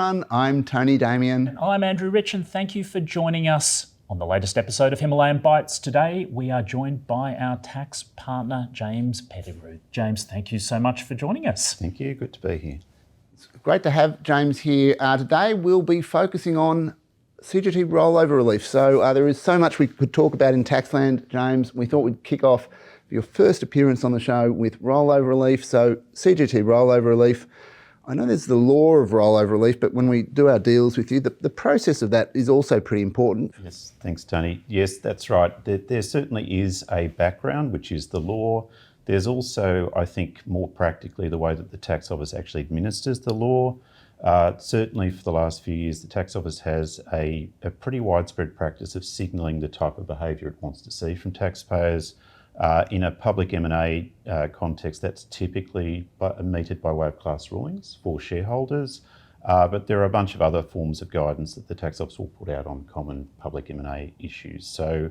everyone. I'm Tony Damien. I'm Andrew Rich, and thank you for joining us on the latest episode of Himalayan Bites. Today, we are joined by our tax partner, James Pettigrew. James, thank you so much for joining us. Thank you. Good to be here. It's great to have James here. Today, we'll be focusing on CGT rollover relief. So there is so much we could talk about in Taxland, James. We thought we'd kick off your first appearance on the show with rollover relief. So CGT rollover relief. I know there's the law of rollover relief, but when we do our deals with you, the process of that is also pretty important. Yes, thanks, Tony. Yes, that's right. There certainly is a background, which is the law. There's also, I think, more practically the way that the tax office actually administers the law. Certainly for the last few years, the tax office has a pretty widespread practice of signalling the type of behaviour it wants to see from taxpayers. In a public M&A context, that's typically meted by way of class rulings for shareholders, but there are a bunch of other forms of guidance that the tax office will put out on common public M&A issues. So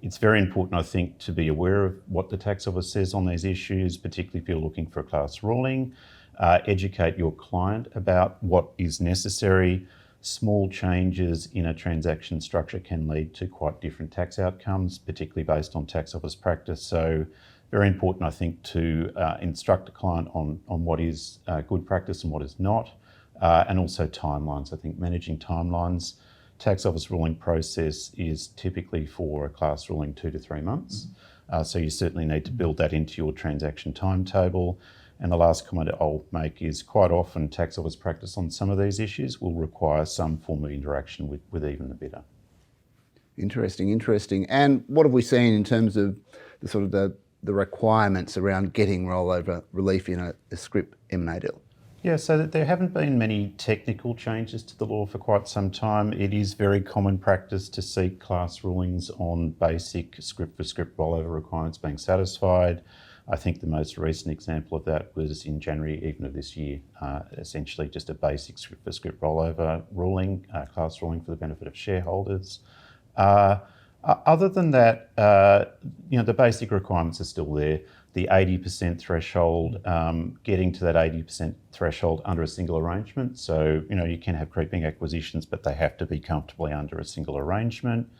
it's very important, I think, to be aware of what the tax office says on these issues, particularly if you're looking for a class ruling. Educate your client about what is necessary. Small changes in a transaction structure can lead to quite different tax outcomes, particularly based on tax office practice. So very important, I think, to instruct a client on what is good practice and what is not, and also timelines. I think managing timelines, tax office ruling process is typically for a class ruling 2 to 3 months. So you certainly need to build that into your transaction timetable. And the last comment I'll make is quite often tax office practice on some of these issues will require some form of interaction with even the bidder. Interesting. And what have we seen in terms of the requirements around getting rollover relief in a scrip M&A deal? Yeah, so that there haven't been many technical changes to the law for quite some time. It is very common practice to seek class rulings on basic scrip for scrip rollover requirements being satisfied. I think the most recent example of that was in January even of this year, essentially just a basic scrip for scrip rollover ruling, class ruling for the benefit of shareholders. Other than that, the basic requirements are still there. The 80% threshold, getting to that 80% threshold under a single arrangement. So, you can have creeping acquisitions, but they have to be comfortably under a single arrangement.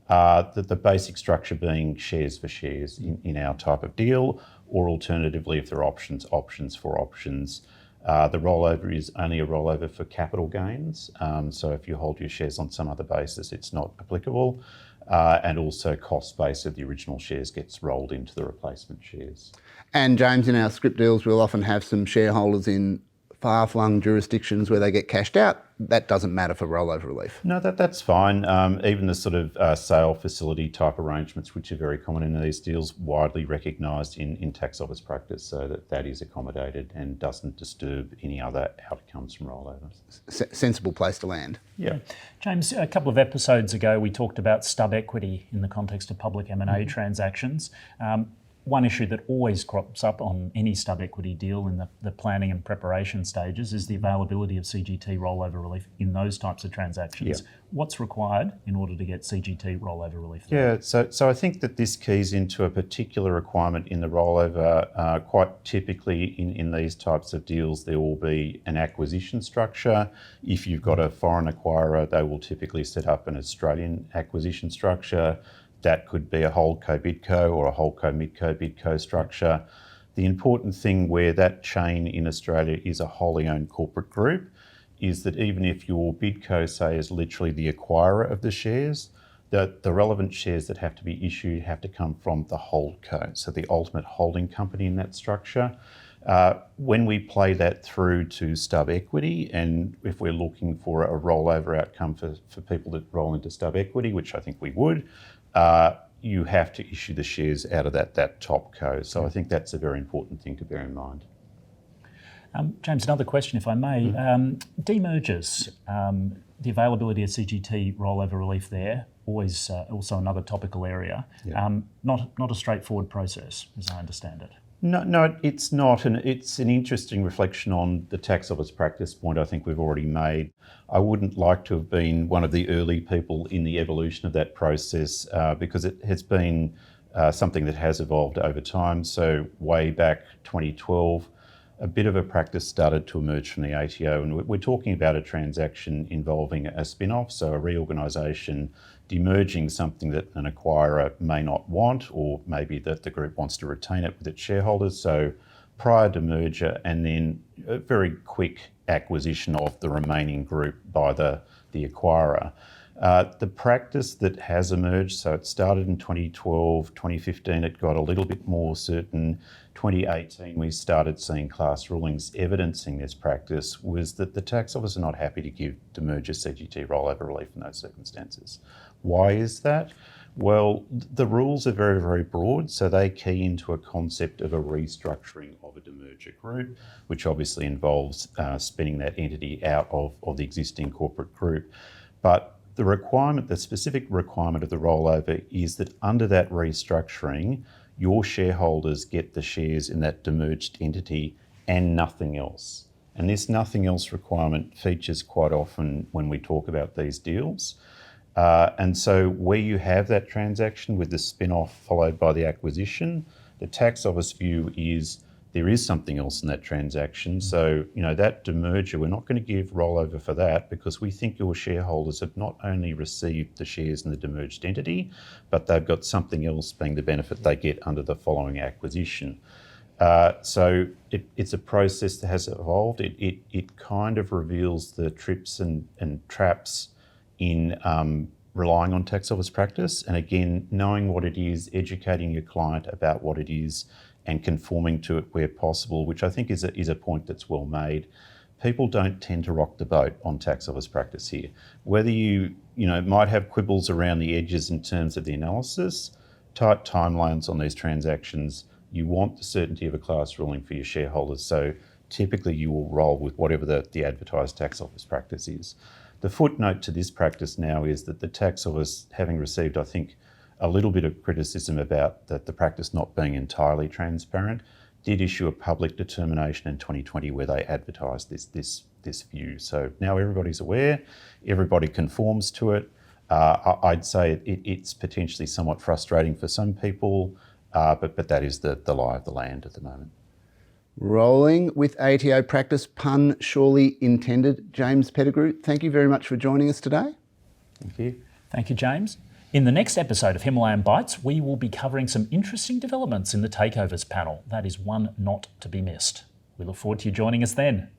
The basic structure being shares for shares in our type of deal, or alternatively, if there are options for options. The rollover is only a rollover for capital gains. So if you hold your shares on some other basis, it's not applicable. And also cost base of the original shares gets rolled into the replacement shares. And James, in our scrip deals, we'll often have some shareholders in far-flung jurisdictions where they get cashed out. That doesn't matter for rollover relief. No, that's fine. Even the sort of sale facility type arrangements, which are very common in these deals, widely recognised in tax office practice, so that is accommodated and doesn't disturb any other outcomes from rollovers. Sensible place to land. Yeah. James, a couple of episodes ago, we talked about stub equity in the context of public M&A transactions. One issue that always crops up on any stub equity deal in the planning and preparation stages is the availability of CGT rollover relief in those types of transactions. Yeah. What's required in order to get CGT rollover relief? Yeah, so I think that this keys into a particular requirement in the rollover. Quite typically in these types of deals, there will be an acquisition structure. If you've got a foreign acquirer, they will typically set up an Australian acquisition structure. That could be a holdco bidco or a holdco midco bidco structure. The important thing where that chain in Australia is a wholly owned corporate group is that even if your bidco, say, is literally the acquirer of the shares, the relevant shares that have to be issued have to come from the holdco, so the ultimate holding company in that structure. When we play that through to stub equity, and if we're looking for a rollover outcome for people that roll into stub equity, which I think we would, you have to issue the shares out of that top co. So I think that's a very important thing to bear in mind. James, another question, if I may. Demergers, the availability of CGT rollover relief there, always also another topical area. Yeah. Not a straightforward process, as I understand it. No, it's not, and it's an interesting reflection on the tax office practice point I think we've already made. I wouldn't like to have been one of the early people in the evolution of that process because it has been something that has evolved over time. So way back 2012, a bit of a practice started to emerge from the ATO, and we're talking about a transaction involving a spin-off, so a reorganisation demerging something that an acquirer may not want, or maybe that the group wants to retain it with its shareholders. So prior to merger, and then a very quick acquisition of the remaining group by the acquirer. The practice that has emerged, so it started in 2012, 2015, it got a little bit more certain. 2018, we started seeing class rulings evidencing this practice, was that the tax office are not happy to give demerger CGT rollover relief in those circumstances. Why is that? Well, the rules are very, very broad, so they key into a concept of a restructuring of a demerger group, which obviously involves spinning that entity out of the existing corporate group. But the specific requirement of the rollover is that under that restructuring, your shareholders get the shares in that demerged entity and nothing else. And this nothing else requirement features quite often when we talk about these deals. And so where you have that transaction with the spin-off followed by the acquisition, the tax office view is there is something else in that transaction. So, that demerger, we're not going to give rollover for that because we think your shareholders have not only received the shares in the demerged entity, but they've got something else being the benefit they get under the following acquisition. So it's a process that has evolved. It kind of reveals the trips and traps in relying on tax office practice. And again, knowing what it is, educating your client about what it is, and conforming to it where possible, which I think is a point that's well made. People don't tend to rock the boat on tax office practice here. Whether you might have quibbles around the edges in terms of the analysis, tight timelines on these transactions, you want the certainty of a class ruling for your shareholders. So typically you will roll with whatever the advertised tax office practice is. The footnote to this practice now is that the tax office, having received, I think, a little bit of criticism about the practice not being entirely transparent, did issue a public determination in 2020 where they advertised this view. So now everybody's aware, everybody conforms to it. I'd say it's potentially somewhat frustrating for some people, but that is the lie of the land at the moment. Rolling with ATO practice, pun surely intended. James Pettigrew, thank you very much for joining us today. Thank you. Thank you, James. In the next episode of Himalayan Bites, we will be covering some interesting developments in the takeovers panel. That is one not to be missed. We look forward to you joining us then.